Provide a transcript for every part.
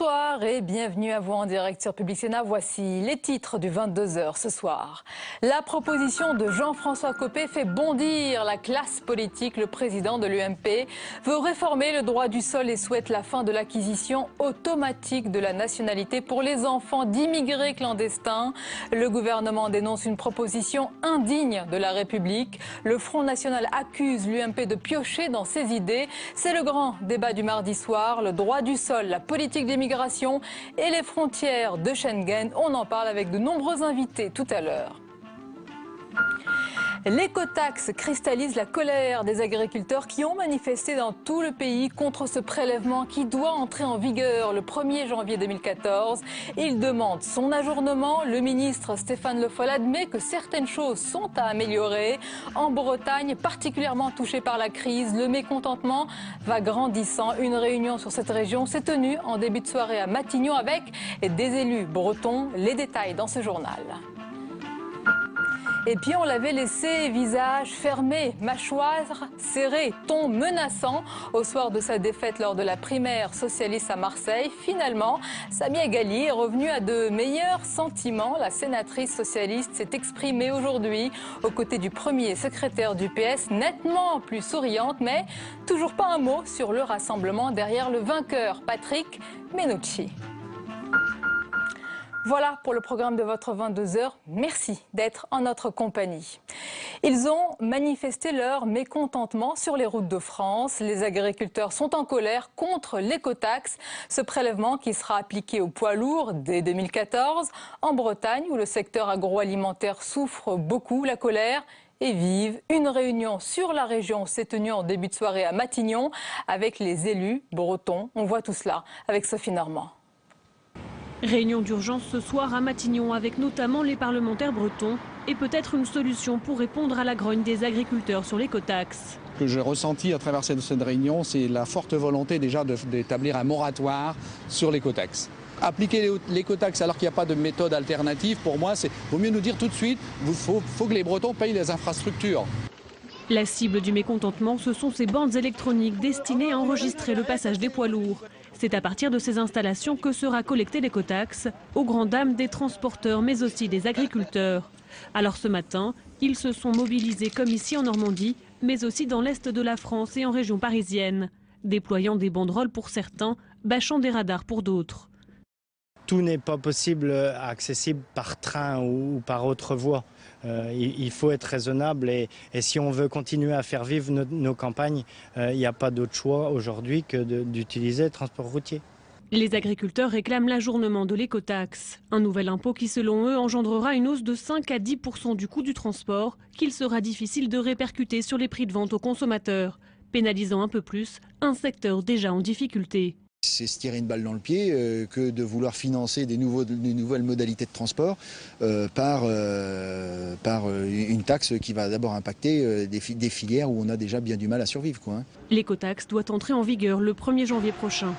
Bonsoir et bienvenue à vous en direct sur Public Sénat. Voici les titres du 22h ce soir. La proposition de Jean-François Copé fait bondir la classe politique. Le président de l'UMP veut réformer le droit du sol et souhaite la fin de l'acquisition automatique de la nationalité pour les enfants d'immigrés clandestins. Le gouvernement dénonce une proposition indigne de la République. Le Front National accuse l'UMP de piocher dans ses idées. C'est le grand débat du mardi soir. Le droit du sol, la politique d'immigration et les frontières de Schengen. On en parle avec de nombreux invités tout à l'heure. L'écotaxe cristallise la colère des agriculteurs qui ont manifesté dans tout le pays contre ce prélèvement qui doit entrer en vigueur le 1er janvier 2014. Ils demandent son ajournement. Le ministre Stéphane Le Foll admet que certaines choses sont à améliorer. En Bretagne, particulièrement touchée par la crise, le mécontentement va grandissant. Une réunion sur cette région s'est tenue en début de soirée à Matignon avec des élus bretons. Les détails dans ce journal. Et puis on l'avait laissé visage fermé, mâchoire serrée, ton menaçant. Au soir de sa défaite lors de la primaire socialiste à Marseille, finalement, Samia Ghali est revenue à de meilleurs sentiments. La sénatrice socialiste s'est exprimée aujourd'hui aux côtés du premier secrétaire du PS, nettement plus souriante, mais toujours pas un mot sur le rassemblement derrière le vainqueur, Patrick Mennucci. Voilà pour le programme de votre 22h. Merci d'être en notre compagnie. Ils ont manifesté leur mécontentement sur les routes de France. Les agriculteurs sont en colère contre l'écotaxe, ce prélèvement qui sera appliqué aux poids lourds dès 2014. En Bretagne, où le secteur agroalimentaire souffre beaucoup, la colère est vive. Une réunion sur la région s'est tenue en début de soirée à Matignon avec les élus bretons. On voit tout cela avec Sophie Normand. Réunion d'urgence ce soir à Matignon avec notamment les parlementaires bretons et peut-être une solution pour répondre à la grogne des agriculteurs sur l'écotaxe. Ce que j'ai ressenti à travers cette réunion, c'est la forte volonté déjà d'établir un moratoire sur l'écotaxe. Appliquer l'écotaxe alors qu'il n'y a pas de méthode alternative, pour moi, c'est vaut mieux nous dire tout de suite, il faut que les Bretons payent les infrastructures. La cible du mécontentement, ce sont ces bandes électroniques destinées à enregistrer le passage des poids lourds. C'est à partir de ces installations que sera collectée l'écotaxe, aux grandes dames des transporteurs mais aussi des agriculteurs. Alors ce matin, ils se sont mobilisés comme ici en Normandie, mais aussi dans l'est de la France et en région parisienne, déployant des banderoles pour certains, bâchant des radars pour d'autres. Tout n'est pas possible accessible par train ou par autre voie. Il faut être raisonnable et si on veut continuer à faire vivre nos campagnes, il n'y a pas d'autre choix aujourd'hui que d'utiliser le transport routier. Les agriculteurs réclament l'ajournement de l'écotaxe, un nouvel impôt qui selon eux engendrera une hausse de 5 à 10% du coût du transport qu'il sera difficile de répercuter sur les prix de vente aux consommateurs, pénalisant un peu plus un secteur déjà en difficulté. C'est se tirer une balle dans le pied que de vouloir financer des nouvelles modalités de transport par une taxe qui va d'abord impacter des filières où on a déjà bien du mal à survivre, quoi. L'écotaxe doit entrer en vigueur le 1er janvier prochain.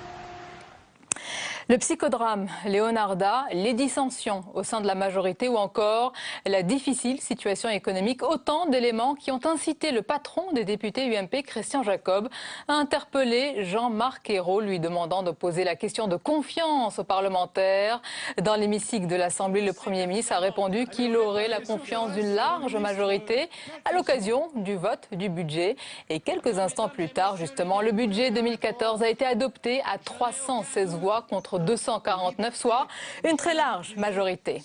Le psychodrame Leonarda, les dissensions au sein de la majorité ou encore la difficile situation économique, autant d'éléments qui ont incité le patron des députés UMP, Christian Jacob, à interpeller Jean-Marc Ayrault, lui demandant de poser la question de confiance aux parlementaires. Dans l'hémicycle de l'Assemblée, le Premier ministre a répondu qu'il aurait la confiance d'une large majorité à l'occasion du vote du budget. Et quelques instants plus tard, justement, le budget 2014 a été adopté à 316 voix contre 249, soit une très large majorité.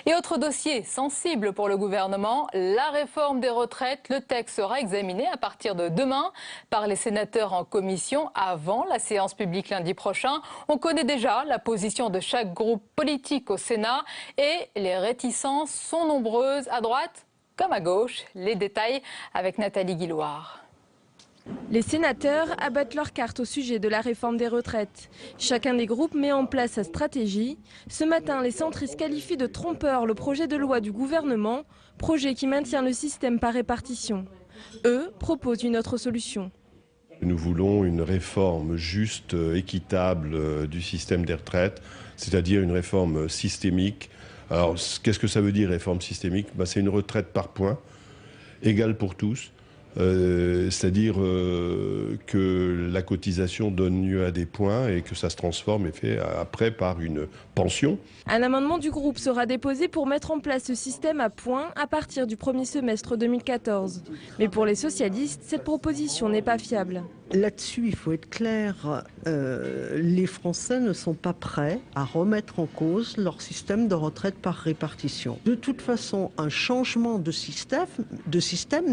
Et autre dossier sensible pour le gouvernement, la réforme des retraites. Le texte sera examiné à partir de demain par les sénateurs en commission avant la séance publique lundi prochain. On connaît déjà la position de chaque groupe politique au Sénat et les réticences sont nombreuses à droite comme à gauche. Les détails avec Nathalie Guilloire. Les sénateurs abattent leurs cartes au sujet de la réforme des retraites. Chacun des groupes met en place sa stratégie. Ce matin, les centristes qualifient de trompeur le projet de loi du gouvernement, projet qui maintient le système par répartition. Eux proposent une autre solution. Nous voulons une réforme juste, équitable du système des retraites, c'est-à-dire une réforme systémique. Alors, qu'est-ce que ça veut dire, réforme systémique ? C'est une retraite par points, égale pour tous. c'est-à-dire que la cotisation donne lieu à des points et que ça se transforme et fait après par une pension. Un amendement du groupe sera déposé pour mettre en place ce système à points à partir du premier semestre 2014. Mais pour les socialistes, cette proposition n'est pas fiable. Là-dessus, il faut être clair, les Français ne sont pas prêts à remettre en cause leur système de retraite par répartition. De toute façon, un changement de système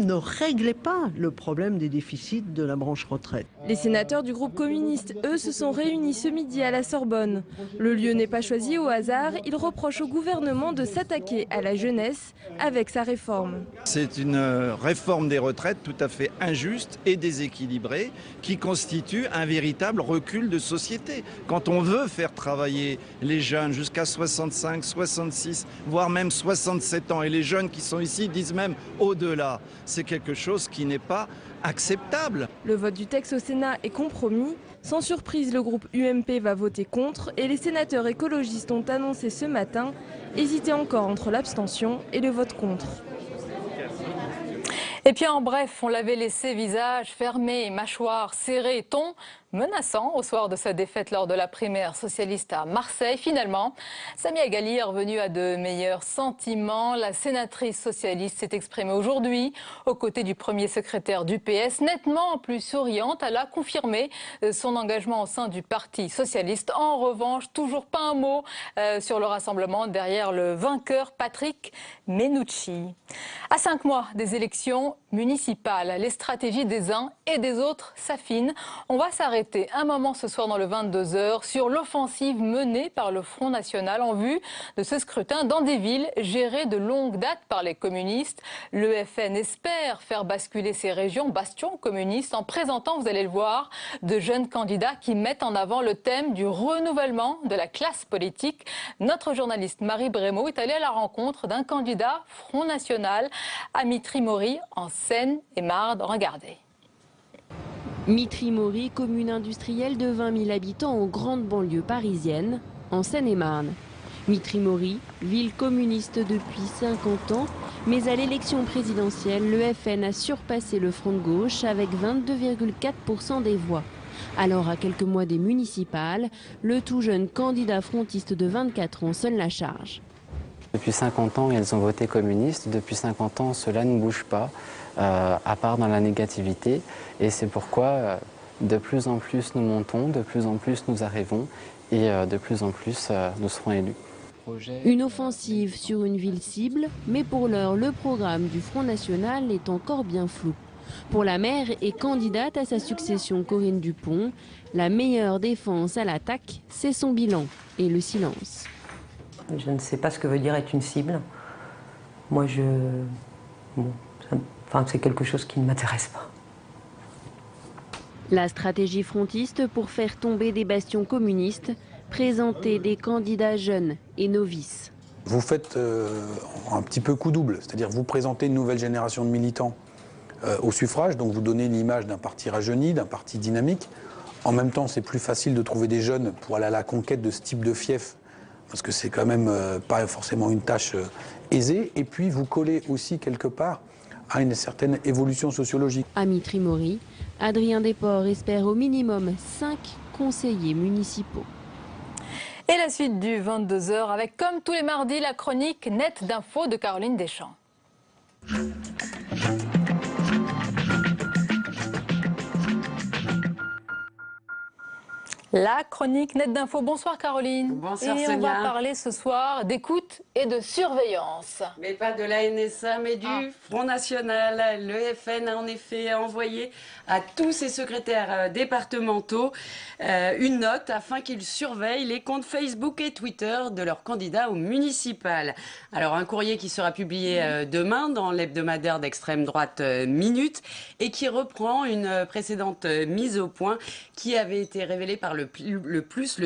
ne réglait pas le problème des déficits de la branche retraite. Les sénateurs du groupe communiste, eux, se sont réunis ce midi à la Sorbonne. Le lieu n'est pas choisi au hasard, ils reprochent au gouvernement de s'attaquer à la jeunesse avec sa réforme. C'est une réforme des retraites tout à fait injuste et déséquilibrée qui constitue un véritable recul de société. Quand on veut faire travailler les jeunes jusqu'à 65, 66, voire même 67 ans, et les jeunes qui sont ici disent même au-delà, c'est quelque chose qui n'est pas acceptable. Le vote du texte au Sénat est compromis. Sans surprise, le groupe UMP va voter contre et les sénateurs écologistes ont annoncé ce matin hésiter encore entre l'abstention et le vote contre. Et puis en bref, on l'avait laissé visage fermé, mâchoire serrée, ton menaçant au soir de sa défaite lors de la primaire socialiste à Marseille. Finalement, Samia Ghali est revenue à de meilleurs sentiments. La sénatrice socialiste s'est exprimée aujourd'hui aux côtés du premier secrétaire du PS, nettement plus souriante. Elle a confirmé son engagement au sein du Parti socialiste. En revanche, toujours pas un mot sur le rassemblement derrière le vainqueur Patrick Mennucci. À 5 mois des élections municipales, les stratégies des uns et des autres s'affinent. On va s'arrêter un moment ce soir dans le 22h sur l'offensive menée par le Front National en vue de ce scrutin dans des villes gérées de longue date par les communistes. Le FN espère faire basculer ces régions bastions communistes en présentant, vous allez le voir, de jeunes candidats qui mettent en avant le thème du renouvellement de la classe politique. Notre journaliste Marie Brémaud est allée à la rencontre d'un candidat Front National à Mitry-Mory en Seine-et-Marne. Regardez. Mitry-Mory, commune industrielle de 20 000 habitants aux grandes banlieues parisiennes, en Seine-et-Marne. Mitry-Mory, ville communiste depuis 50 ans, mais à l'élection présidentielle, le FN a surpassé le Front de gauche avec 22,4% des voix. Alors, à quelques mois des municipales, le tout jeune candidat frontiste de 24 ans sonne la charge. Depuis 50 ans, ils ont voté communiste. Depuis 50 ans, cela ne bouge pas, à part dans la négativité. Et c'est pourquoi de plus en plus nous montons, de plus en plus nous arrivons et de plus en plus nous serons élus. Une offensive sur une ville cible, mais pour l'heure, le programme du Front National est encore bien flou. Pour la maire et candidate à sa succession Corinne Dupont, la meilleure défense à l'attaque, c'est son bilan et le silence. Je ne sais pas ce que veut dire être une cible. Moi, c'est quelque chose qui ne m'intéresse pas. La stratégie frontiste pour faire tomber des bastions communistes, présenter des candidats jeunes et novices. Vous faites un petit peu coup double, c'est-à-dire vous présentez une nouvelle génération de militants au suffrage, donc vous donnez l'image d'un parti rajeuni, d'un parti dynamique. En même temps, c'est plus facile de trouver des jeunes pour aller à la conquête de ce type de fief, parce que c'est quand même pas forcément une tâche aisée. Et puis vous collez aussi quelque part à une certaine évolution sociologique. À Mitry-Mory, Adrien Desports espère au minimum 5 conseillers municipaux. Et la suite du 22h avec, comme tous les mardis, la chronique Net d'infos de Caroline Deschamps. La chronique Net d'infos. Bonsoir Caroline. Bonsoir et Sonia. On va parler ce soir d'écoute et de surveillance. Mais pas de la NSA, mais du Front National. Le FN a en effet envoyé à tous ses secrétaires départementaux une note afin qu'ils surveillent les comptes Facebook et Twitter de leurs candidats aux municipales. Alors un courrier qui sera publié demain dans l'hebdomadaire d'extrême droite Minute et qui reprend une précédente mise au point qui avait été révélée par le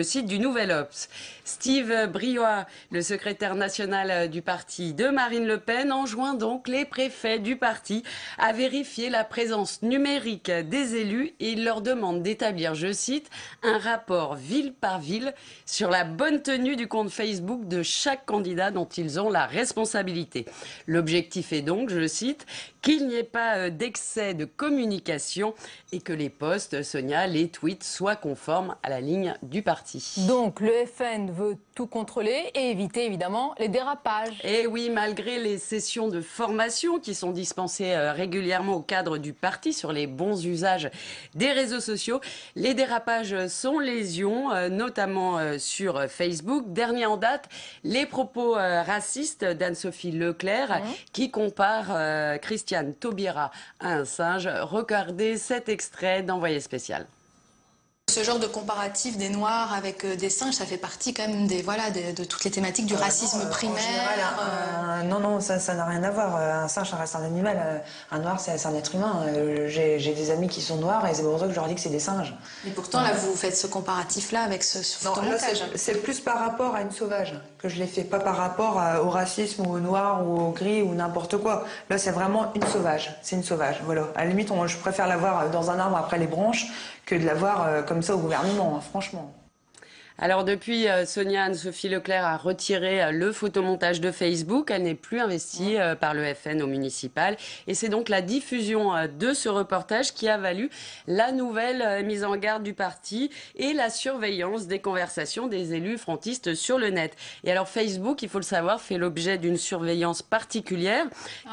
site du Nouvel Obs. Steve Briois, le secrétaire national du parti de Marine Le Pen, enjoint donc les préfets du parti à vérifier la présence numérique des élus et il leur demande d'établir, je cite, un rapport ville par ville sur la bonne tenue du compte Facebook de chaque candidat dont ils ont la responsabilité. L'objectif est donc, je cite, qu'il n'y ait pas d'excès de communication et que les posts, Sonia, les tweets soient conformes à la ligne du parti. Donc le FN veut tout contrôler et éviter évidemment les dérapages. Et oui, malgré les sessions de formation qui sont dispensées régulièrement au cadre du parti sur les bons usages des réseaux sociaux, les dérapages sont légion, notamment sur Facebook. Dernier en date, les propos racistes d'Anne-Sophie Leclerc qui compare Christiane Taubira à un singe. Regardez cet extrait d'Envoyé spécial. Ce genre de comparatif des Noirs avec des singes, ça fait partie quand même de toutes les thématiques du racisme primaire. En général, non, ça n'a rien à voir. Un singe, ça reste un animal. Un noir, c'est un être humain. J'ai des amis qui sont noirs et c'est pour ça que je leur dis que c'est des singes. Et pourtant, là, vous faites ce comparatif-là avec ce photomontage. C'est plus par rapport à une sauvage que je l'ai fait, pas par rapport au racisme ou au noir ou au gris ou n'importe quoi. Là, c'est vraiment une sauvage. C'est une sauvage, voilà. À la limite, je préfère la voir dans un arbre après les branches que de la voir comme ça au gouvernement, franchement. Alors depuis, Sonia Anne-Sophie Leclerc a retiré le photomontage de Facebook. Elle n'est plus investie par le FN au municipal. Et c'est donc la diffusion de ce reportage qui a valu la nouvelle mise en garde du parti et la surveillance des conversations des élus frontistes sur le net. Et alors Facebook, il faut le savoir, fait l'objet d'une surveillance particulière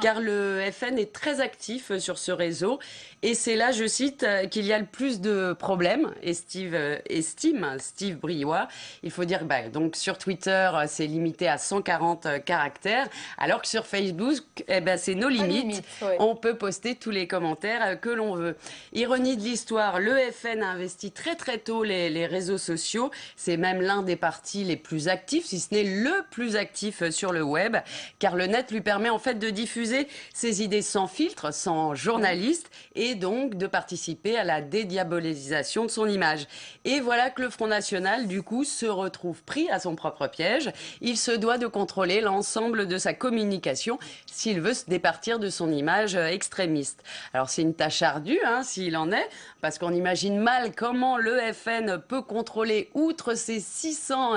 car le FN est très actif sur ce réseau. Et c'est là, je cite, qu'il y a le plus de problèmes, estime Steve Briouat. Il faut dire donc sur Twitter, c'est limité à 140 caractères, alors que sur Facebook, c'est nos limites. On peut poster tous les commentaires que l'on veut. Ironie de l'histoire, le FN a investi très très tôt les réseaux sociaux. C'est même l'un des partis les plus actifs, si ce n'est le plus actif sur le web, car le net lui permet en fait de diffuser ses idées sans filtre, sans journaliste, et donc de participer à la dédiabolisation de son image. Et voilà que le Front National, du coup, se retrouve pris à son propre piège. Il se doit de contrôler l'ensemble de sa communication s'il veut se départir de son image extrémiste. Alors c'est une tâche ardue, s'il en est, parce qu'on imagine mal comment le FN peut contrôler, outre ses 600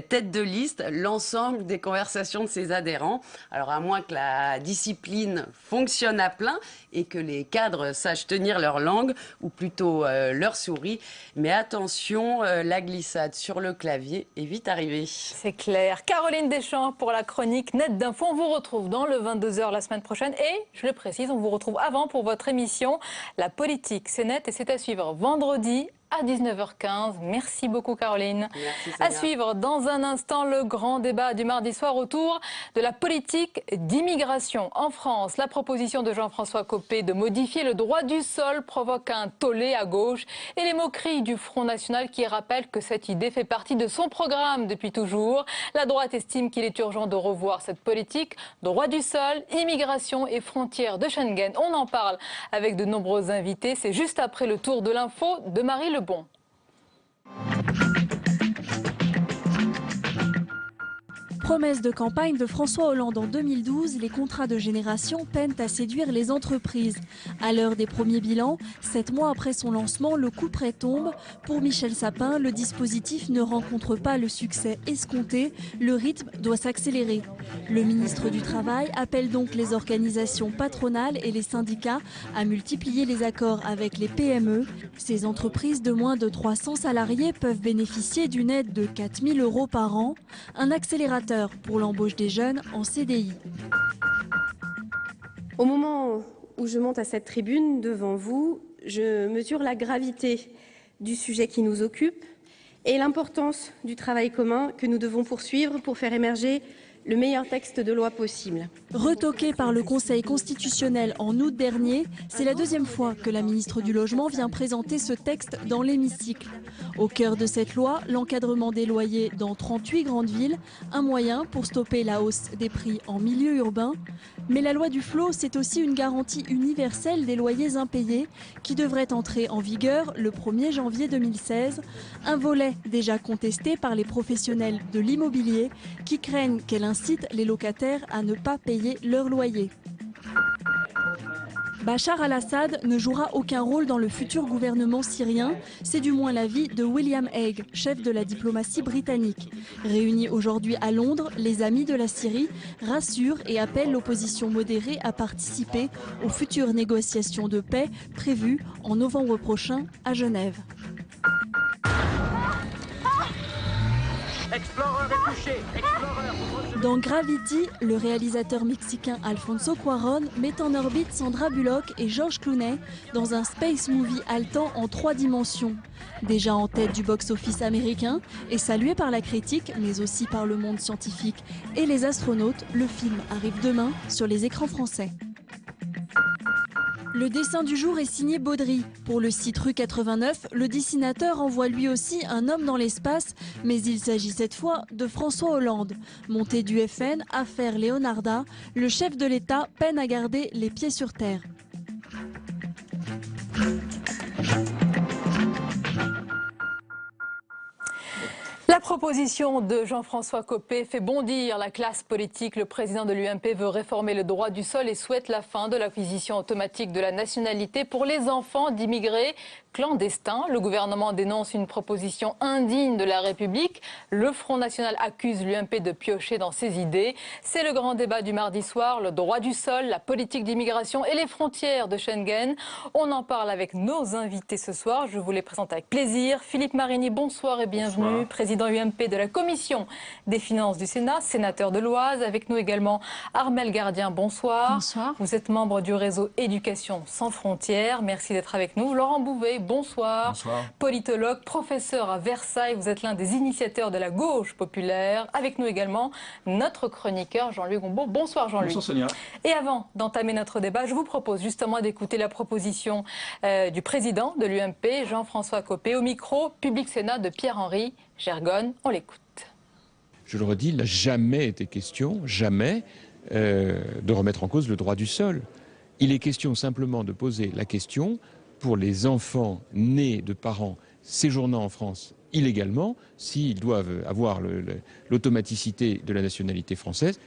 têtes de liste, l'ensemble des conversations de ses adhérents. Alors à moins que la discipline fonctionne à plein et que les cadres sachent tenir leur langue, ou plutôt leur souris. Mais attention, la glissade sur le clavier est vite arrivée. C'est clair. Caroline Deschamps pour la chronique Net d'Info. On vous retrouve dans le 22h la semaine prochaine. Et, je le précise, on vous retrouve avant pour votre émission La politique, c'est net et c'est à suivre vendredi à 19h15. Merci beaucoup Caroline. Merci, à suivre dans un instant le grand débat du mardi soir autour de la politique d'immigration. En France, la proposition de Jean-François Copé de modifier le droit du sol provoque un tollé à gauche et les moqueries du Front National qui rappellent que cette idée fait partie de son programme depuis toujours. La droite estime qu'il est urgent de revoir cette politique. Droit du sol, immigration et frontières de Schengen. On en parle avec de nombreux invités. C'est juste après le tour de l'info de Marie Lebon. Promesse de campagne de François Hollande en 2012, les contrats de génération peinent à séduire les entreprises. À l'heure des premiers bilans, 7 mois après son lancement, le couperet tombe. Pour Michel Sapin, le dispositif ne rencontre pas le succès escompté. Le rythme doit s'accélérer. Le ministre du Travail appelle donc les organisations patronales et les syndicats à multiplier les accords avec les PME. Ces entreprises de moins de 300 salariés peuvent bénéficier d'une aide de 4 000 € par an, un accélérateur pour l'embauche des jeunes en CDI. Au moment où je monte à cette tribune devant vous, je mesure la gravité du sujet qui nous occupe et l'importance du travail commun que nous devons poursuivre pour faire émerger le meilleur texte de loi possible. Retoqué par le Conseil constitutionnel en août dernier, c'est la deuxième fois que la ministre du Logement vient présenter ce texte dans l'hémicycle. Au cœur de cette loi, l'encadrement des loyers dans 38 grandes villes, un moyen pour stopper la hausse des prix en milieu urbain. Mais la loi Duflot, c'est aussi une garantie universelle des loyers impayés qui devrait entrer en vigueur le 1er janvier 2016. Un volet déjà contesté par les professionnels de l'immobilier qui craignent qu'elle incite les locataires à ne pas payer leur loyer. Bachar al-Assad ne jouera aucun rôle dans le futur gouvernement syrien. C'est du moins l'avis de William Hague, chef de la diplomatie britannique. Réunis aujourd'hui à Londres, les amis de la Syrie rassurent et appellent l'opposition modérée à participer aux futures négociations de paix prévues en novembre prochain à Genève. Dans Gravity, le réalisateur mexicain Alfonso Cuarón met en orbite Sandra Bullock et George Clooney dans un space movie haletant en 3 dimensions. Déjà en tête du box-office américain et salué par la critique, mais aussi par le monde scientifique et les astronautes, le film arrive demain sur les écrans français. Le dessin du jour est signé Baudry. Pour le site Rue 89, le dessinateur envoie lui aussi un homme dans l'espace, mais il s'agit cette fois de François Hollande. Monté du FN, affaire Leonarda, le chef de l'État peine à garder les pieds sur terre. La proposition de Jean-François Copé fait bondir la classe politique. Le président de l'UMP veut réformer le droit du sol et souhaite la fin de l'acquisition automatique de la nationalité pour les enfants d'immigrés clandestins. Le gouvernement dénonce une proposition indigne de la République. Le Front National accuse l'UMP de piocher dans ses idées. C'est le grand débat du mardi soir, le droit du sol, la politique d'immigration et les frontières de Schengen. On en parle avec nos invités ce soir. Je vous les présente avec plaisir. Philippe Marini, bonsoir et bienvenue. Bonsoir. Président UMP de la Commission des finances du Sénat, sénateur de l'Oise. Avec nous également Armelle Gardien, bonsoir. Bonsoir. Vous êtes membre du réseau Éducation sans frontières. Merci d'être avec nous. Laurent Bouvet, bonsoir. Bonsoir. Politologue, professeur à Versailles. Vous êtes l'un des initiateurs de la gauche populaire. Avec nous également notre chroniqueur Jean-Louis Gombault. Bonsoir Jean-Louis. Bonsoir Sonia. Et avant d'entamer notre débat, je vous propose justement d'écouter la proposition du président de l'UMP, Jean-François Copé, au micro Public Sénat de Pierre-Henri Gergonne. On l'écoute. Je le redis, il n'a jamais été question, jamais, de remettre en cause le droit du sol. Il est question simplement de poser la question pour les enfants nés de parents séjournant en France illégalement, s'ils doivent avoir l'automaticité de la nationalité française.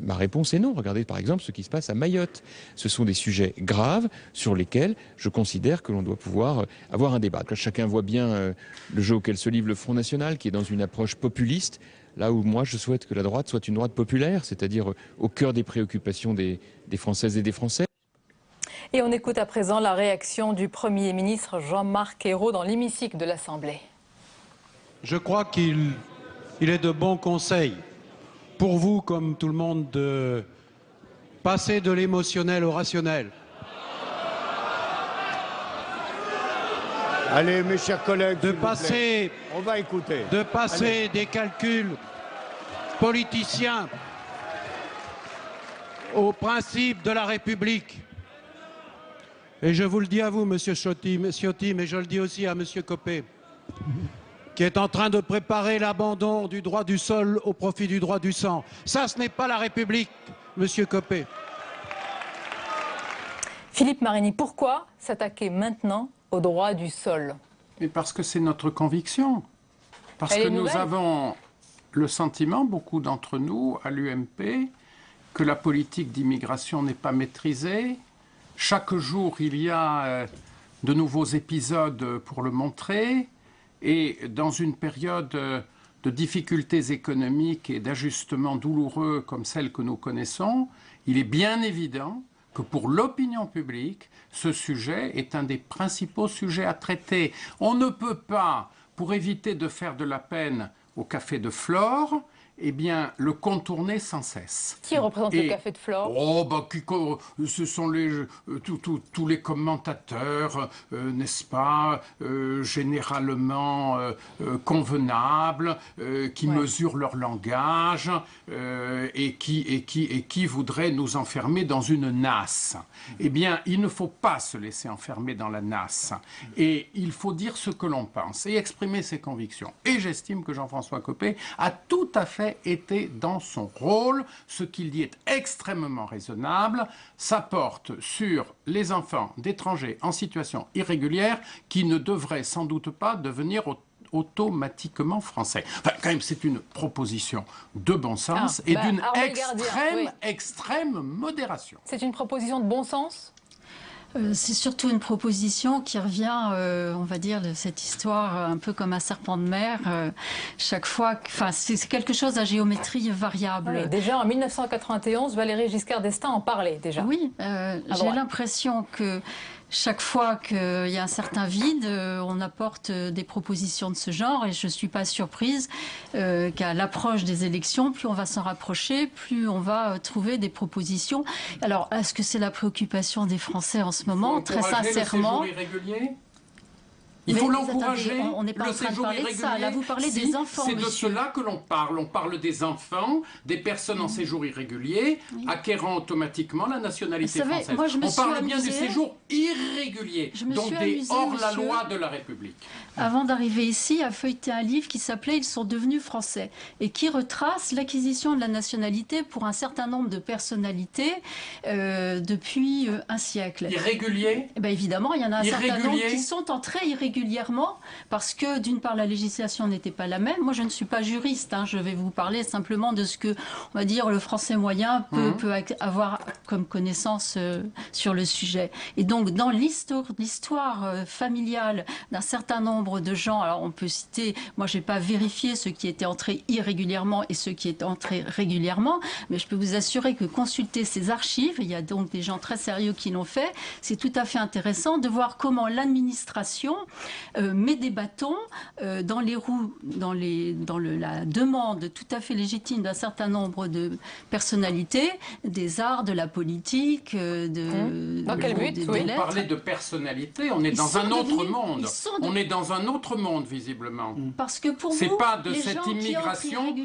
Ma réponse est non. Regardez par exemple ce qui se passe à Mayotte. Ce sont des sujets graves sur lesquels je considère que l'on doit pouvoir avoir un débat. Là, chacun voit bien le jeu auquel se livre le Front National, qui est dans une approche populiste, là où moi je souhaite que la droite soit une droite populaire, c'est-à-dire au cœur des préoccupations des Françaises et des Français. Et on écoute à présent la réaction du Premier ministre Jean-Marc Ayrault dans l'hémicycle de l'Assemblée. Je crois qu'il est de bons conseils pour vous, comme tout le monde, de passer de l'émotionnel au rationnel. Allez, mes chers collègues, on va écouter. De passer des calculs politiciens au principe de la République. Et je vous le dis à vous, Monsieur Ciotti, mais je le dis aussi à Monsieur Copé, qui est en train de préparer l'abandon du droit du sol au profit du droit du sang. Ça, ce n'est pas la République, Monsieur Copé. Philippe Marini, pourquoi s'attaquer maintenant au droit du sol? Mais parce que c'est notre conviction. Parce que nous avons le sentiment, beaucoup d'entre nous, à l'UMP, que la politique d'immigration n'est pas maîtrisée. Chaque jour, il y a de nouveaux épisodes pour le montrer. Et dans une période de difficultés économiques et d'ajustements douloureux comme celle que nous connaissons, il est bien évident que pour l'opinion publique, ce sujet est un des principaux sujets à traiter. On ne peut pas, pour éviter de faire de la peine au café de Flore, eh bien, le contourner sans cesse. Qui représente le café de Flore? Oh, bah, ce sont tous les commentateurs, n'est-ce pas, généralement convenables, qui mesurent leur langage et qui voudraient nous enfermer dans une nasse. Eh bien, il ne faut pas se laisser enfermer dans la nasse. Et il faut dire ce que l'on pense et exprimer ses convictions. Et j'estime que Jean-François Copé a tout à fait été dans son rôle. Ce qu'il dit est extrêmement raisonnable. Ça porte sur les enfants d'étrangers en situation irrégulière qui ne devraient sans doute pas devenir automatiquement français. Enfin, quand même, c'est une proposition de bon sens et d'une extrême modération. C'est une proposition de bon sens ? C'est surtout une proposition qui revient, on va dire, de cette histoire un peu comme un serpent de mer. Chaque fois, c'est quelque chose à géométrie variable. Oui, déjà en 1991, Valéry Giscard d'Estaing en parlait déjà. Oui, j'ai l'impression que chaque fois qu'il y a un certain vide, on apporte des propositions de ce genre et je ne suis pas surprise qu'à l'approche des élections, plus on va s'en rapprocher, plus on va trouver des propositions. Alors, est-ce que c'est la préoccupation des Français en ce moment? Très sincèrement. Il faut l'encourager, on n'est pas le en train de séjour parler de ça. irrégulier. Là, vous parlez des enfants, C'est de monsieur. cela que l'on parle. On parle des enfants, des personnes en séjour irrégulier, acquérant automatiquement la nationalité Vous savez, française. moi, je me On suis parle bien des amusée. séjours irréguliers, donc des hors-la-loi de la République. Avant d'arriver ici, a feuilleté un livre qui s'appelait « Ils sont devenus français » et qui retrace l'acquisition de la nationalité pour un certain nombre de personnalités depuis un siècle. Irréguliers? Eh bien, évidemment, il y en a un certain nombre Irréguliers? qui sont entrés irrégulièrement parce que, d'une part, la législation n'était pas la même. Moi, je ne suis pas juriste, hein, je vais vous parler simplement de ce que, on va dire, le français moyen peut avoir comme connaissance sur le sujet. Et donc, dans l'histoire familiale d'un certain nombre de gens, alors on peut citer, moi je n'ai pas vérifié ceux qui étaient entrés irrégulièrement et ceux qui étaient entrés régulièrement, mais je peux vous assurer que consulter ces archives, il y a donc des gens très sérieux qui l'ont fait, c'est tout à fait intéressant de voir comment l'administration met des bâtons dans les roues, dans la demande tout à fait légitime d'un certain nombre de personnalités, des arts, de la politique, Dans quel but? Vous parlez de personnalité, on est dans un autre monde. On est dans un autre monde, visiblement. Parce que pour c'est vous, pas de les cette gens immigration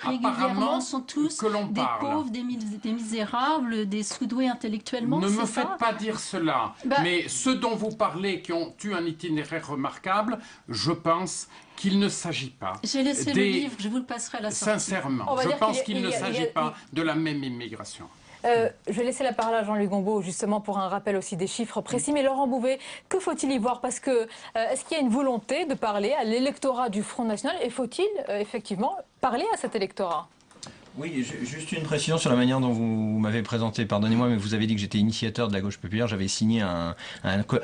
régulièrement sont tous que l'on des parle. pauvres, des misérables, des sous-doués intellectuellement. Ne me ça faites pas dire cela. Mais ceux dont vous parlez, qui ont eu un itinéraire remarquable, je pense qu'il ne s'agit pas. J'ai laissé le livre, je vous le passerai à la sortie. Sincèrement, je pense qu'il ne s'agit pas de la même immigration. Je vais laisser la parole à Jean-Luc Gombault, justement, pour un rappel aussi des chiffres précis. Mais Laurent Bouvet, que faut-il y voir? Parce que, est-ce qu'il y a une volonté de parler à l'électorat du Front National? Et faut-il, effectivement, parler à cet électorat? Oui, juste une précision sur la manière dont vous m'avez présenté. Pardonnez-moi, mais vous avez dit que j'étais initiateur de la gauche populaire. J'avais signé un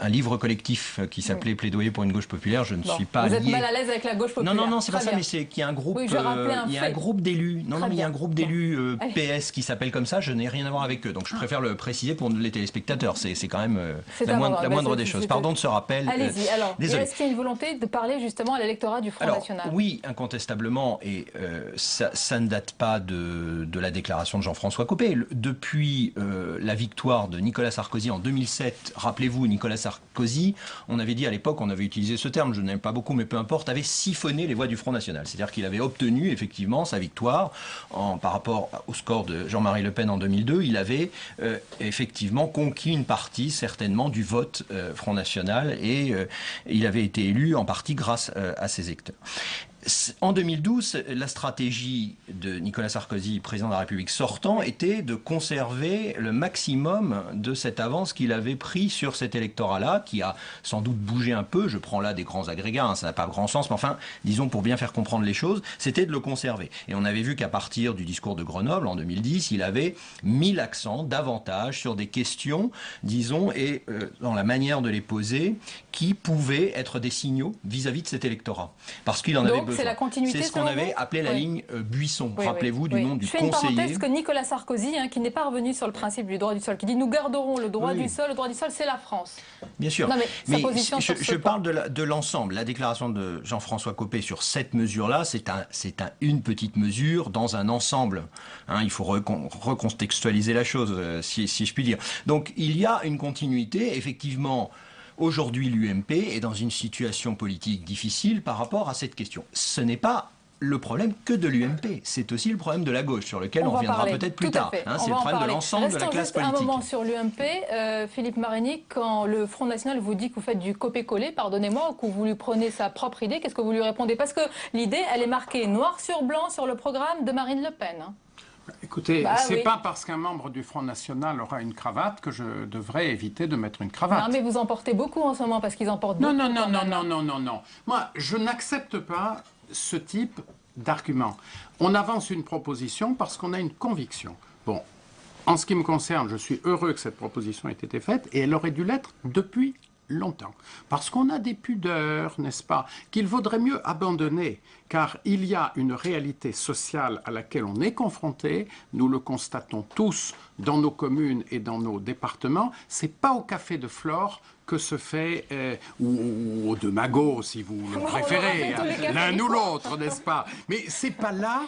livre collectif qui s'appelait Plaidoyer pour une gauche populaire. Je ne suis pas Vous lié. êtes mal à l'aise avec la gauche populaire? Non, c'est pas ça, mais c'est qu'il y a un groupe, il y a un groupe d'élus. Non, mais il y a un groupe d'élus PS qui s'appelle comme ça. Je n'ai rien à voir avec eux. Donc je préfère le préciser pour les téléspectateurs. C'est quand même la moindre des choses. Pardon de ce rappel. Allez-y. Alors, est-ce qu'il y a une volonté de parler justement à l'électorat du Front National? Oui, incontestablement. Et ça ne date pas de la déclaration de Jean-François Copé. Depuis la victoire de Nicolas Sarkozy en 2007, rappelez-vous, Nicolas Sarkozy, on avait dit à l'époque, on avait utilisé ce terme, je n'aime pas beaucoup, mais peu importe, avait siphonné les voix du Front National. C'est-à-dire qu'il avait obtenu effectivement sa victoire par rapport au score de Jean-Marie Le Pen en 2002. Il avait effectivement conquis une partie, certainement, du vote Front National et il avait été élu en partie grâce à ses électeurs. En 2012, la stratégie de Nicolas Sarkozy, président de la République sortant, était de conserver le maximum de cette avance qu'il avait pris sur cet électorat-là, qui a sans doute bougé un peu. Je prends là des grands agrégats, hein, ça n'a pas grand sens, mais enfin, disons pour bien faire comprendre les choses, c'était de le conserver. Et on avait vu qu'à partir du discours de Grenoble en 2010, il avait mis l'accent davantage sur des questions, disons, et dans la manière de les poser, qui pouvaient être des signaux vis-à-vis de cet électorat. Parce qu'il en avait besoin. C'est la continuité. C'est ce qu'on avait appelé la ligne Buisson. Rappelez-vous du nom du conseiller. Je fais une parenthèse que Nicolas Sarkozy, qui n'est pas revenu sur le principe du droit du sol, qui dit nous garderons le droit du sol. Le droit du sol, c'est la France. Bien sûr. Non, mais sa position je parle de l'ensemble. La déclaration de Jean-François Copé sur cette mesure-là, c'est une petite mesure dans un ensemble. Il faut recontextualiser la chose, si je puis dire. Donc il y a une continuité, effectivement. Aujourd'hui, l'UMP est dans une situation politique difficile par rapport à cette question. Ce n'est pas le problème que de l'UMP, c'est aussi le problème de la gauche, sur lequel on reviendra peut-être plus tard. C'est le problème de l'ensemble de la classe politique. Un moment sur l'UMP, Philippe Marigny, quand le Front National vous dit que vous faites du copier-coller, pardonnez-moi, ou que vous lui prenez sa propre idée, qu'est-ce que vous lui répondez? Parce que l'idée, elle est marquée noir sur blanc sur le programme de Marine Le Pen. Écoutez, c'est pas parce qu'un membre du Front National aura une cravate que je devrais éviter de mettre une cravate. Non, mais vous en portez beaucoup en ce moment parce qu'ils en portent beaucoup. Non. Moi, je n'accepte pas ce type d'argument. On avance une proposition parce qu'on a une conviction. Bon, En ce qui me concerne, je suis heureux que cette proposition ait été faite et elle aurait dû l'être depuis longtemps. Parce qu'on a des pudeurs, n'est-ce pas, qu'il vaudrait mieux abandonner, car il y a une réalité sociale à laquelle on est confronté, nous le constatons tous dans nos communes et dans nos départements, c'est pas au café de Flore que se fait, ou de Magot, si vous le préférez, l'un ou l'autre, n'est-ce pas? Mais c'est pas là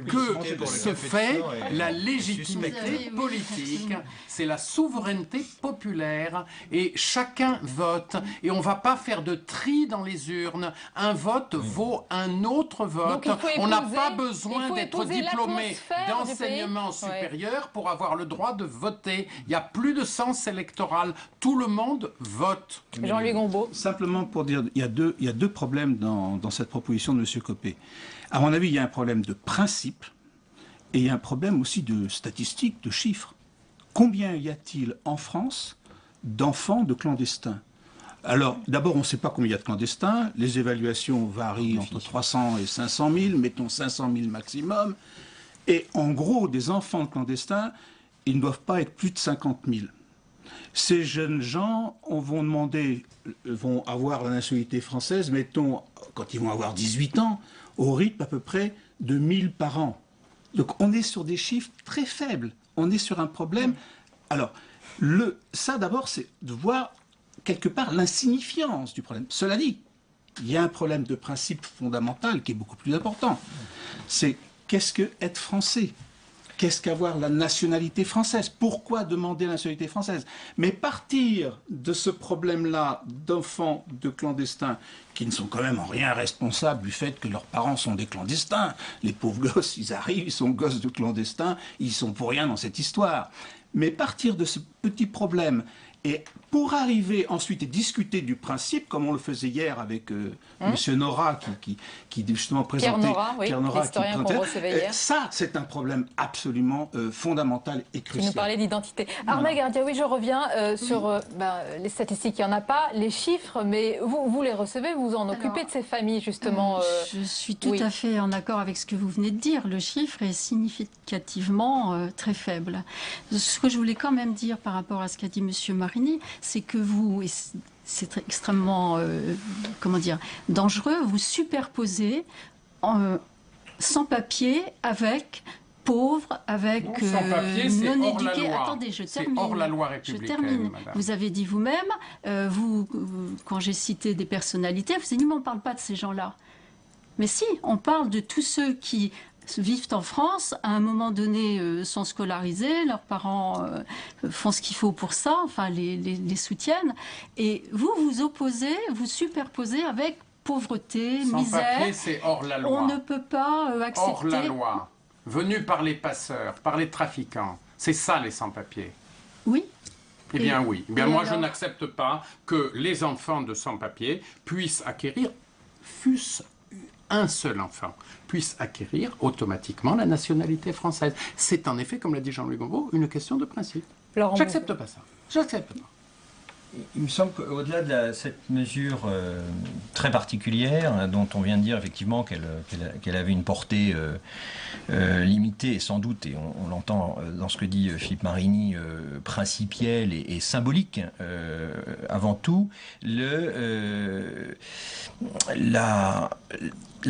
que se fait la légitimité politique, c'est la souveraineté populaire, et chacun vote, et on va pas faire de tri dans les urnes. Un vote vaut un autre vote. On n'a pas besoin d'être diplômé d'enseignement supérieur pour avoir le droit de voter. Il n'y a plus de sens électoral. Tout le monde vote. Jean-Louis Gombault. Simplement pour dire, il y a deux problèmes dans cette proposition de M. Copé. À mon avis, il y a un problème de principe et il y a un problème aussi de statistiques, de chiffres. Combien y a-t-il en France d'enfants de clandestins? Alors, d'abord, on ne sait pas combien il y a de clandestins. Les évaluations varient entre 300 et 500 000, mettons 500 000 maximum. Et en gros, des enfants de clandestins, ils ne doivent pas être plus de 50 000. Ces jeunes gens vont avoir la nationalité française, mettons, quand ils vont avoir 18 ans, au rythme à peu près de 1000 par an. Donc on est sur des chiffres très faibles. On est sur un problème. Alors, ça d'abord, c'est de voir quelque part l'insignifiance du problème. Cela dit, il y a un problème de principe fondamental qui est beaucoup plus important. C'est qu'est-ce que être français ? Qu'est-ce qu'avoir la nationalité française? Pourquoi demander la nationalité française? Mais partir de ce problème-là d'enfants de clandestins qui ne sont quand même en rien responsables du fait que leurs parents sont des clandestins. Les pauvres gosses, ils arrivent, ils sont gosses de clandestins, ils sont pour rien dans cette histoire. Mais partir de ce petit problème et pour arriver ensuite et discuter du principe, comme on le faisait hier avec M. Nora, qui justement présentait... Pierre Nora, l'historien qu'on recevait hier. Ça, c'est un problème absolument fondamental et crucial. Qui nous parlait d'identité. Armand Gardia, je reviens sur les statistiques, il n'y en a pas, les chiffres, mais vous les recevez, vous vous en occupez de ces familles, justement. Je suis tout à fait en accord avec ce que vous venez de dire. Le chiffre est significativement très faible. Ce que je voulais quand même dire par rapport à ce qu'a dit M. Marini, c'est que vous, et c'est extrêmement dangereux, vous superposez sans-papier avec pauvres, avec non éduqués. Attendez, je termine. Hors la loi républicaine, madame. Vous avez dit vous-même, quand j'ai cité des personnalités, vous avez dit, mais on ne parle pas de ces gens-là. Mais si, on parle de tous ceux qui vivent en France, à un moment donné sont scolarisés, leurs parents font ce qu'il faut pour ça, enfin les soutiennent, et vous vous opposez, vous superposez avec pauvreté, misère. Sans-papier, c'est hors la loi. On ne peut pas accepter... Hors la loi, venus par les passeurs, par les trafiquants, c'est ça les sans-papiers. Oui. Eh bien oui. Eh bien, moi je n'accepte pas que les enfants de sans-papiers puissent acquérir, fût-ce un seul enfant, puisse acquérir automatiquement la nationalité française. C'est en effet, comme l'a dit Jean-Louis Gombault, une question de principe. J'accepte pas ça. J'accepte pas. Il me semble qu'au-delà de cette mesure très particulière, dont on vient de dire effectivement qu'elle avait une portée limitée, et sans doute, et on l'entend dans ce que dit Philippe Marini, principielle et symbolique, avant tout, la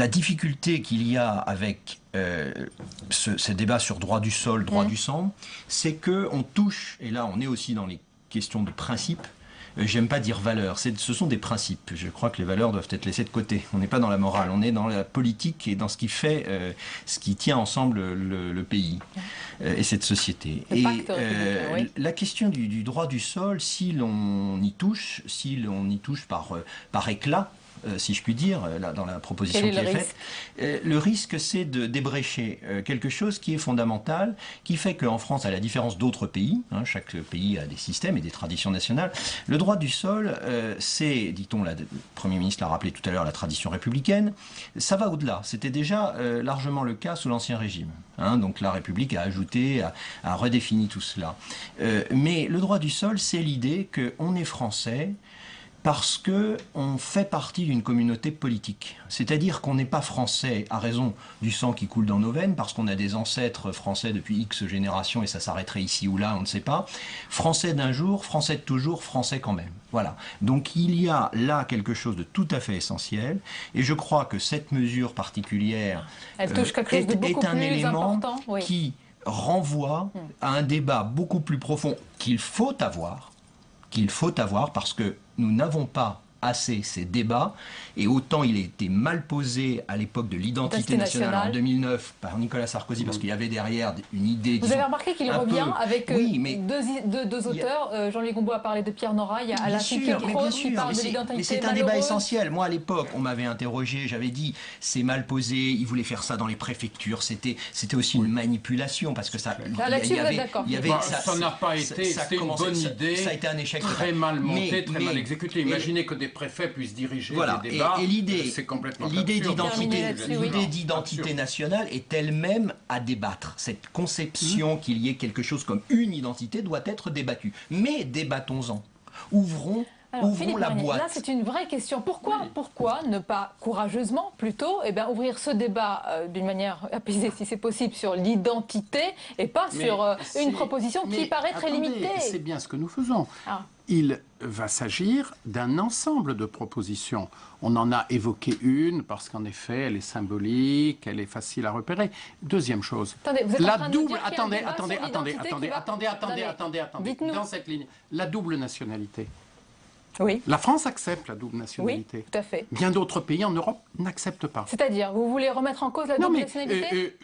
difficulté qu'il y a avec ce débat sur droit du sol, droit du sang, c'est qu'on touche, et là on est aussi dans les questions de principe. J'aime pas dire valeurs, ce sont des principes. Je crois que les valeurs doivent être laissées de côté. On n'est pas dans la morale, on est dans la politique et dans ce qui fait, ce qui tient ensemble le pays et cette société. La question du droit du sol, si l'on y touche par éclat, si je puis dire, dans la proposition qui est faite. Le risque, c'est de débrécher quelque chose qui est fondamental, qui fait qu'en France, à la différence d'autres pays, chaque pays a des systèmes et des traditions nationales, le droit du sol, c'est, dit-on, le Premier ministre l'a rappelé tout à l'heure, la tradition républicaine, ça va au-delà. C'était déjà largement le cas sous l'Ancien Régime. Donc la République a ajouté, a redéfini tout cela. Mais le droit du sol, c'est l'idée qu'on est français, Parce qu'on fait partie d'une communauté politique. C'est-à-dire qu'on n'est pas français à raison du sang qui coule dans nos veines, parce qu'on a des ancêtres français depuis X générations et ça s'arrêterait ici ou là, on ne sait pas. Français d'un jour, français de toujours, français quand même. Voilà. Donc il y a là quelque chose de tout à fait essentiel et je crois que cette mesure particulière Elle touche quelque chose de beaucoup est un plus élément important, oui. qui renvoie à un débat beaucoup plus profond qu'il faut avoir parce que nous n'avons pas assez ces débats et autant il a été mal posé à l'époque de l'identité nationale en 2009 par Nicolas Sarkozy parce qu'il y avait derrière une idée. Vous avez remarqué qu'il revient avec mais deux auteurs. Jean-Louis Gombault a parlé de Pierre Nora, il y a Alain Finkielkraut qui parle de l'identité. Mais c'est un débat essentiel. Moi à l'époque on m'avait interrogé, j'avais dit c'est mal posé, ils voulaient faire ça dans les préfectures, c'était aussi une manipulation parce que ça. Là-dessus vous êtes d'accord. Ça n'a pas été, c'était une bonne idée. Ça a été un échec très mal monté, très mal exécuté. Imaginez que des préfets puissent diriger des débats. Et l'idée, c'est complètement l'idée d'identité nationale est elle-même à débattre. Cette conception qu'il y ait quelque chose comme une identité doit être débattue. Mais débattons-en. Ouvrons la boîte. Là, c'est une vraie question. Pourquoi ne pas courageusement, plutôt, ouvrir ce débat d'une manière apaisée, si c'est possible, sur l'identité et pas sur une proposition qui paraît très limitée. C'est bien ce que nous faisons. Il va s'agir d'un ensemble de propositions. On en a évoqué une parce qu'en effet, elle est symbolique, elle est facile à repérer. Deuxième chose, attendez, vous êtes en train de nous dire attendez. Dans cette ligne, la double nationalité. Oui. La France accepte la double nationalité. Oui, tout à fait. Bien d'autres pays en Europe n'acceptent pas. C'est-à-dire, vous voulez remettre en cause la double nationalité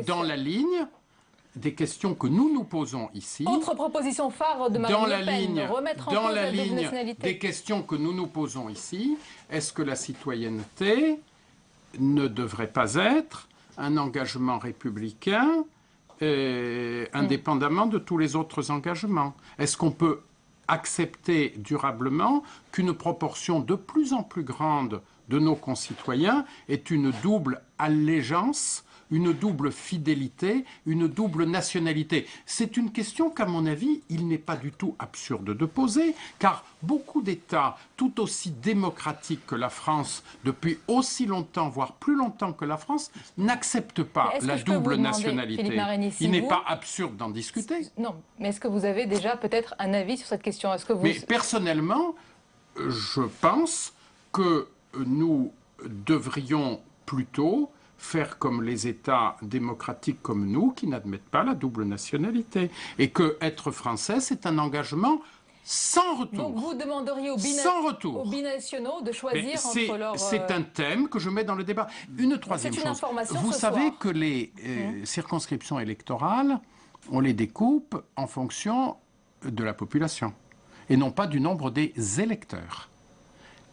dans la ligne des questions que nous nous posons ici. Autre proposition phare de Marine Le Pen, remettre en cause la double nationalité. Des questions que nous nous posons ici, est-ce que la citoyenneté ne devrait pas être un engagement républicain indépendamment de tous les autres engagements? Est-ce qu'on peut accepter durablement qu'une proportion de plus en plus grande de nos concitoyens ait une double allégeance, une double fidélité, une double nationalité? C'est une question qu'à mon avis, il n'est pas du tout absurde de poser, car beaucoup d'États, tout aussi démocratiques que la France, depuis aussi longtemps, voire plus longtemps que la France, n'acceptent pas la double nationalité. Il n'est pas absurde d'en discuter. Non, mais est-ce que vous avez déjà peut-être un avis sur cette question? Mais personnellement, je pense que nous devrions plutôt faire comme les États démocratiques comme nous, qui n'admettent pas la double nationalité. Et que être français, c'est un engagement sans retour. Donc vous demanderiez aux binationaux de choisir entre leurs... C'est un thème que je mets dans le débat. Une troisième chose. Vous savez que les circonscriptions électorales, on les découpe en fonction de la population et non pas du nombre des électeurs.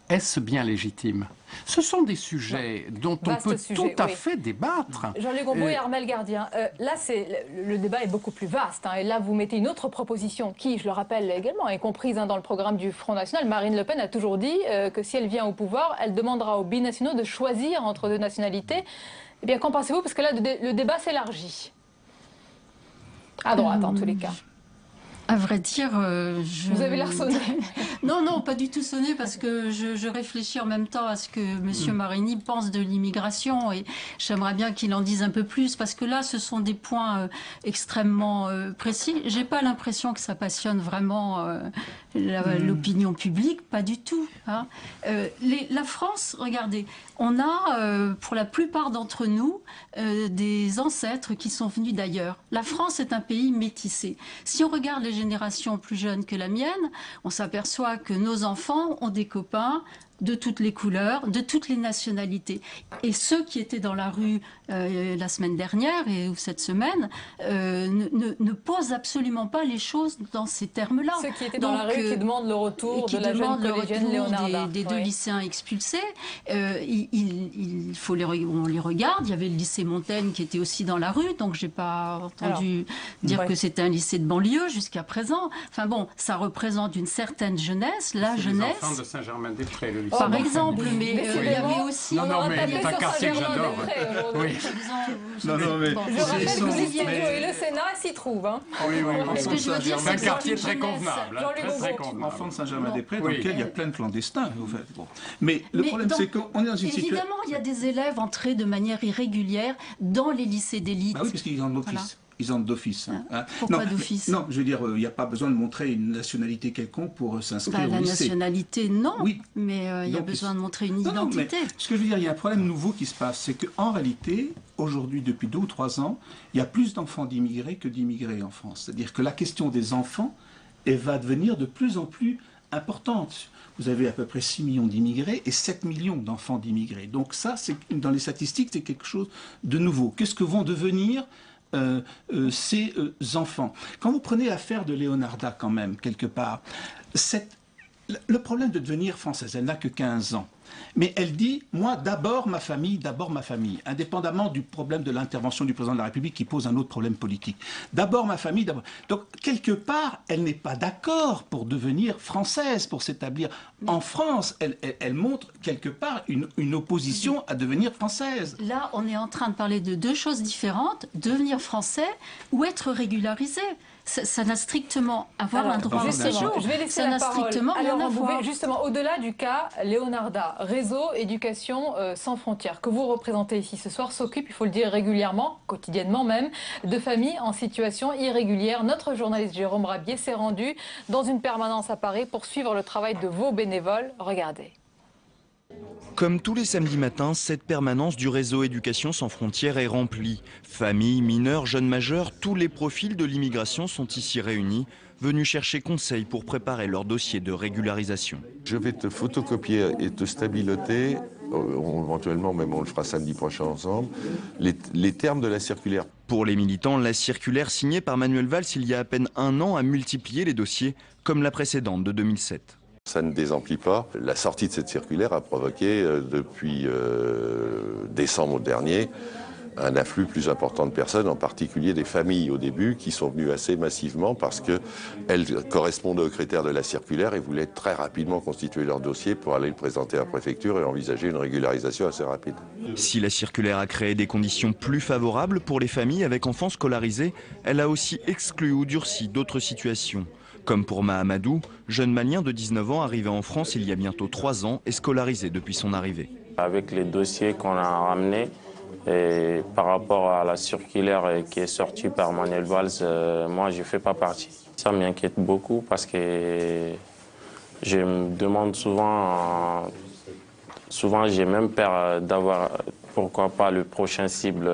Est-ce bien légitime? Ce sont des sujets dont on peut tout à fait débattre. Jean-Luc Gombault et Armelle Gardien, là, le débat est beaucoup plus vaste. Et là, vous mettez une autre proposition qui, je le rappelle également, est comprise dans le programme du Front National. Marine Le Pen a toujours dit que si elle vient au pouvoir, elle demandera aux binationaux de choisir entre deux nationalités. Eh bien, qu'en pensez-vous? Parce que là, le débat s'élargit. À droite, en tous les cas. À vrai dire, Vous avez l'air sonné. Non, pas du tout sonné, parce que je réfléchis en même temps à ce que M. Marini pense de l'immigration, et j'aimerais bien qu'il en dise un peu plus, parce que là, ce sont des points extrêmement précis. J'ai pas l'impression que ça passionne vraiment l'opinion publique, pas du tout. Hein. La France, regardez, on a, pour la plupart d'entre nous, des ancêtres qui sont venus d'ailleurs. La France est un pays métissé. Si on regarde les générations plus jeunes que la mienne, on s'aperçoit que nos enfants ont des copains de toutes les couleurs, de toutes les nationalités. Et ceux qui étaient dans la rue la semaine dernière ou cette semaine ne posent absolument pas les choses dans ces termes-là. Ceux qui étaient dans la rue qui demandent le retour de la jeune collégienne Léonarda. Des deux lycéens expulsés. On les regarde. Il y avait le lycée Montaigne qui était aussi dans la rue, donc j'ai pas entendu dire que c'était un lycée de banlieue jusqu'à présent. Enfin bon, ça représente une certaine jeunesse, la jeunesse. Les enfants de Saint-Germain-des-Prés, le Par exemple, mais il y avait aussi... Non, mais c'est un quartier que j'adore. Oui. Je rappelle que les studios et le Sénat s'y trouvent. Hein. Oui. C'est un quartier très convenable. Enfant de Saint-Germain-des-Prés, dans lequel il y a plein de clandestins. En fait. Bon. Mais le problème, c'est qu'on est dans une situation... Évidemment, il y a des élèves entrés de manière irrégulière dans les lycées d'élite. Bah oui, parce qu'ils ont d'office. Voilà. Ils entrent d'office. Pourquoi d'office? Non, je veux dire, il n'y a pas besoin de montrer une nationalité quelconque pour s'inscrire au lycée. La nationalité, non. Oui. Mais il y a besoin de montrer une identité. Mais ce que je veux dire, il y a un problème nouveau qui se passe. C'est qu'en réalité, aujourd'hui, depuis 2 ou 3 ans, il y a plus d'enfants d'immigrés que d'immigrés en France. C'est-à-dire que la question des enfants va devenir de plus en plus importante. Vous avez à peu près 6 millions d'immigrés et 7 millions d'enfants d'immigrés. Donc ça, dans les statistiques, c'est quelque chose de nouveau. Qu'est-ce que vont devenir ces enfants? Quand vous prenez l'affaire de Leonarda, quand même, quelque part, le problème de devenir française, elle n'a que 15 ans. Mais elle dit, moi, d'abord ma famille, indépendamment du problème de l'intervention du président de la République qui pose un autre problème politique. D'abord ma famille, d'abord. Donc, quelque part, elle n'est pas d'accord pour devenir française, pour s'établir en France. Elle montre, quelque part, une opposition à devenir française. Là, on est en train de parler de 2 choses différentes, devenir français ou être régularisé. Ça n'a strictement à voir un droit au séjour. Je vais laisser la parole à Laurent Bouvet, justement, au-delà du cas Leonarda, Réseau Éducation Sans Frontières, que vous représentez ici ce soir, s'occupe, il faut le dire régulièrement, quotidiennement même, de familles en situation irrégulière. Notre journaliste Jérôme Rabier s'est rendu dans une permanence à Paris pour suivre le travail de vos bénévoles. Regardez. Comme tous les samedis matins, cette permanence du réseau Éducation Sans Frontières est remplie. Familles, mineurs, jeunes majeurs, tous les profils de l'immigration sont ici réunis, venus chercher conseil pour préparer leur dossier de régularisation. Je vais te photocopier et te stabiloter, éventuellement même on le fera samedi prochain ensemble, les termes de la circulaire. Pour les militants, la circulaire signée par Manuel Valls il y a à peine 1 an a multiplié les dossiers, comme la précédente de 2007. Ça ne désemplit pas. La sortie de cette circulaire a provoqué, depuis décembre dernier, un afflux plus important de personnes, en particulier des familles au début, qui sont venues assez massivement parce qu'elles correspondaient aux critères de la circulaire et voulaient très rapidement constituer leur dossier pour aller le présenter à la préfecture et envisager une régularisation assez rapide. Si la circulaire a créé des conditions plus favorables pour les familles avec enfants scolarisés, elle a aussi exclu ou durci d'autres situations. Comme pour Mahamadou, jeune malien de 19 ans arrivé en France il y a bientôt 3 ans et scolarisé depuis son arrivée. Avec les dossiers qu'on a ramenés, et par rapport à la circulaire qui est sortie par Manuel Valls, moi je ne fais pas partie. Ça m'inquiète beaucoup parce que je me demande souvent j'ai même peur d'avoir, pourquoi pas, le prochain cible,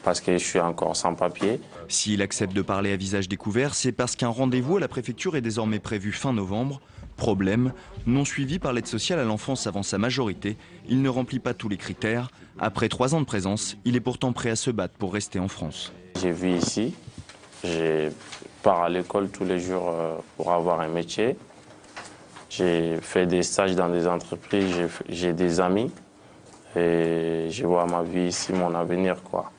parce que je suis encore sans papier. S'il accepte de parler à visage découvert, c'est parce qu'un rendez-vous à la préfecture est désormais prévu fin novembre. Problème, non suivi par l'aide sociale à l'enfance avant sa majorité, il ne remplit pas tous les critères. Après 3 ans de présence, il est pourtant prêt à se battre pour rester en France. J'ai vu ici, je pars à l'école tous les jours pour avoir un métier. J'ai fait des stages dans des entreprises, j'ai des amis et je vois ma vie ici, mon avenir, quoi.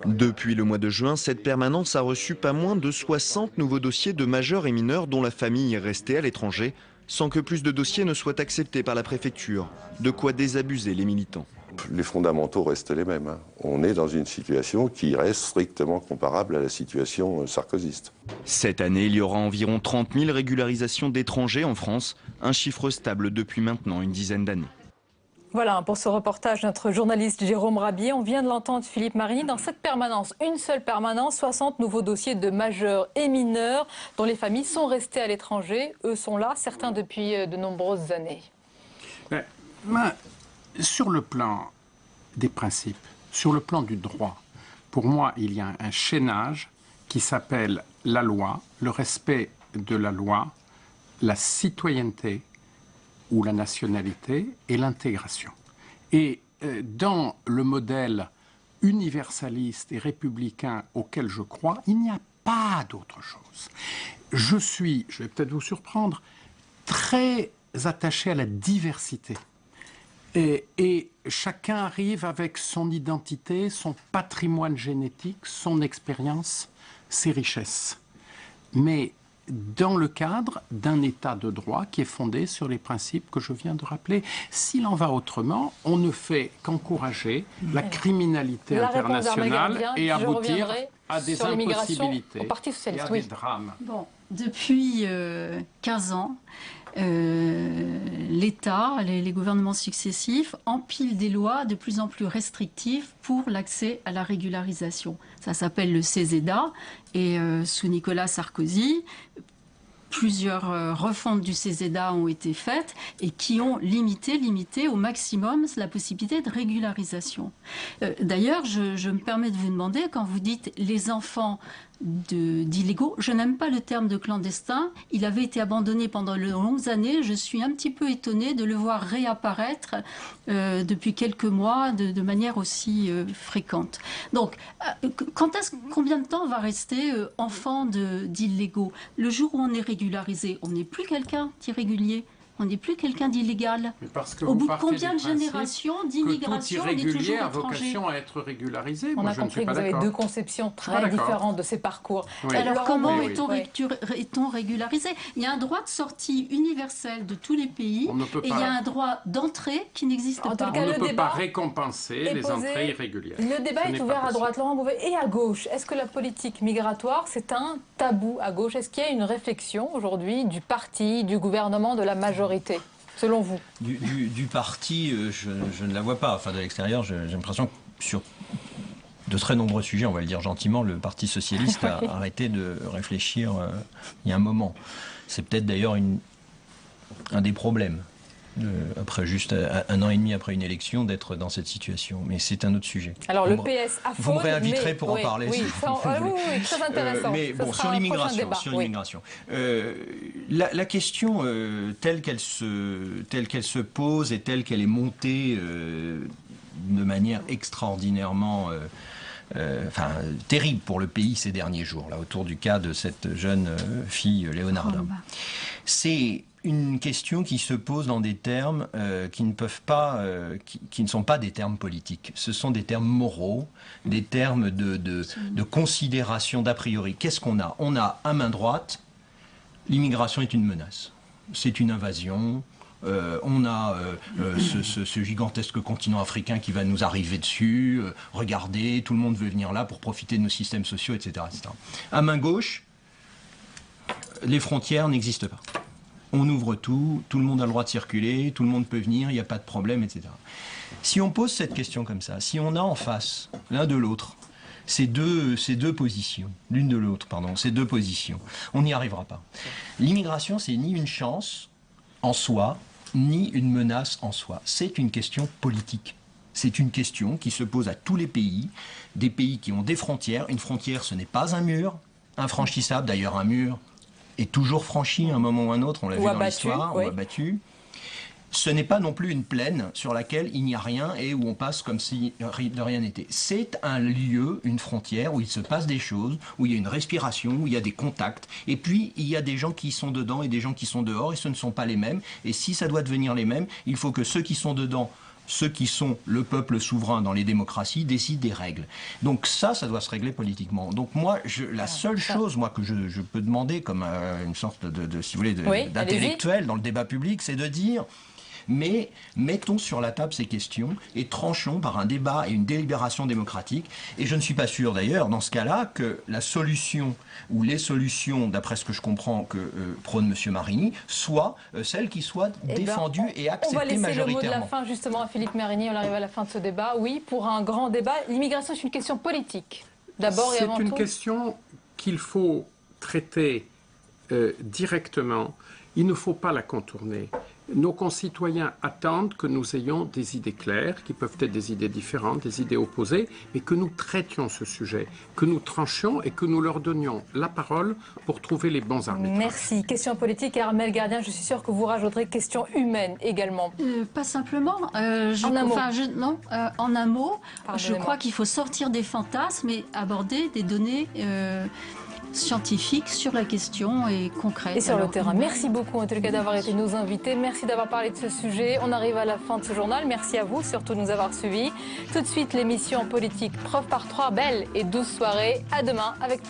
Depuis le mois de juin, cette permanence a reçu pas moins de 60 nouveaux dossiers de majeurs et mineurs dont la famille est restée à l'étranger, sans que plus de dossiers ne soient acceptés par la préfecture. De quoi désabuser les militants. Les fondamentaux restent les mêmes. On est dans une situation qui reste strictement comparable à la situation sarkozyste. Cette année, il y aura environ 30 000 régularisations d'étrangers en France, un chiffre stable depuis maintenant une dizaine d'années. Voilà, pour ce reportage, notre journaliste Jérôme Rabier, on vient de l'entendre, Philippe Marini, dans cette permanence, une seule permanence, 60 nouveaux dossiers de majeurs et mineurs dont les familles sont restées à l'étranger. Eux sont là, certains depuis de nombreuses années. Sur le plan des principes, sur le plan du droit, pour moi, il y a un chaînage qui s'appelle la loi, le respect de la loi, la citoyenneté ou la nationalité et l'intégration. Et dans le modèle universaliste et républicain auquel je crois, il n'y a pas d'autre chose. Je vais peut-être vous surprendre, très attaché à la diversité. Et chacun arrive avec son identité, son patrimoine génétique, son expérience, ses richesses. Mais dans le cadre d'un état de droit qui est fondé sur les principes que je viens de rappeler. S'il en va autrement, on ne fait qu'encourager la criminalité internationale et aboutir à des impossibilités au Parti socialiste, et à des drames. Bon, depuis 15 ans, l'État, les gouvernements successifs empilent des lois de plus en plus restrictives pour l'accès à la régularisation. Ça s'appelle le CESEDA et sous Nicolas Sarkozy, plusieurs refontes du CESEDA ont été faites et qui ont limité au maximum la possibilité de régularisation. D'ailleurs, je me permets de vous demander, quand vous dites les enfants d'illégaux, je n'aime pas le terme de clandestin. Il avait été abandonné pendant de longues années. Je suis un petit peu étonnée de le voir réapparaître depuis quelques mois de manière aussi fréquente. Donc, combien de temps on va rester enfant d'illégaux? Le jour où on est régularisé, on n'est plus quelqu'un d'irrégulier. On n'est plus quelqu'un d'illégal. Au bout de combien de générations d'immigration, on est toujours étranger. A vocation à être régularisé. On a compris que vous avez deux conceptions très différentes de ces parcours. Oui. Alors comment est-on régularisé? Il y a un droit de sortie universel de tous les pays et il y a un droit d'entrée qui n'existe pas. On ne peut pas récompenser les entrées irrégulières. Le débat est ouvert à droite, Laurent Bouvet, et à gauche. Est-ce que la politique migratoire, c'est un tabou à gauche? Est-ce qu'il y a une réflexion aujourd'hui du parti, du gouvernement, de la majorité, selon vous? Du parti, je ne la vois pas. Enfin, de l'extérieur, j'ai l'impression que sur de très nombreux sujets, on va le dire gentiment, le Parti socialiste a arrêté de réfléchir il y a un moment. C'est peut-être d'ailleurs un des problèmes, après juste un an et demi après une élection, d'être dans cette situation. Mais c'est un autre sujet. Alors le PS affole, vous me réinviterez pour en parler. Oui, oui, très intéressant. Mais bon, sur l'immigration, la question telle qu'elle se pose et telle qu'elle est montée de manière extraordinairement terrible pour le pays ces derniers jours, là, autour du cas de cette jeune fille Leonarda. C'est une question qui se pose dans des termes qui ne sont pas des termes politiques. Ce sont des termes moraux, des termes de considération d'a priori. Qu'est-ce qu'on a? On a à main droite, l'immigration est une menace. C'est une invasion. On a ce gigantesque continent africain qui va nous arriver dessus. Regardez, tout le monde veut venir là pour profiter de nos systèmes sociaux, etc., etc. À main gauche, les frontières n'existent pas. On ouvre tout le monde a le droit de circuler, tout le monde peut venir, il n'y a pas de problème, etc. Si on pose cette question comme ça, si on a en face, l'un de l'autre, ces deux positions, l'une de l'autre, pardon, ces deux positions, on n'y arrivera pas. L'immigration, c'est ni une chance en soi, ni une menace en soi. C'est une question politique. C'est une question qui se pose à tous les pays, des pays qui ont des frontières. Une frontière, ce n'est pas un mur infranchissable. D'ailleurs, un mur est toujours franchi à un moment ou un autre, on l'a vu dans l'histoire, ou abattu. Ce n'est pas non plus une plaine sur laquelle il n'y a rien et où on passe comme si de rien n'était. C'est un lieu, une frontière où il se passe des choses, où il y a une respiration, où il y a des contacts. Et puis, il y a des gens qui sont dedans et des gens qui sont dehors et ce ne sont pas les mêmes. Et si ça doit devenir les mêmes, il faut que ceux qui sont dedans, ceux qui sont le peuple souverain dans les démocraties, décident des règles. Donc ça doit se régler politiquement. Donc moi, la seule chose que je peux demander comme une sorte si vous voulez, d'intellectuel dans le débat public, c'est de dire... Mais mettons sur la table ces questions et tranchons par un débat et une délibération démocratique. Et je ne suis pas sûr d'ailleurs, dans ce cas-là, que la solution ou les solutions, d'après ce que je comprends que prône M. Marini, soient celles qui soient défendues et acceptées majoritairement. On va laisser le mot de la fin justement à Philippe Marini. On arrive à la fin de ce débat. Oui, pour un grand débat, l'immigration c'est une question politique. D'abord et avant tout. C'est une question qu'il faut traiter directement. Il ne faut pas la contourner. Nos concitoyens attendent que nous ayons des idées claires, qui peuvent être des idées différentes, des idées opposées, mais que nous traitions ce sujet, que nous tranchions et que nous leur donnions la parole pour trouver les bons arbitrages. Merci. Question politique. Et Armelle Gardien, je suis sûre que vous rajouterez question humaine également. Pas simplement. En un mot, je crois qu'il faut sortir des fantasmes et aborder des données... scientifique sur la question et concrète. Et sur le terrain. Merci beaucoup en tout cas d'avoir été nos invités. Merci d'avoir parlé de ce sujet. On arrive à la fin de ce journal. Merci à vous surtout de nous avoir suivis. Tout de suite l'émission politique Preuve par 3. Belle et douce soirée. À demain avec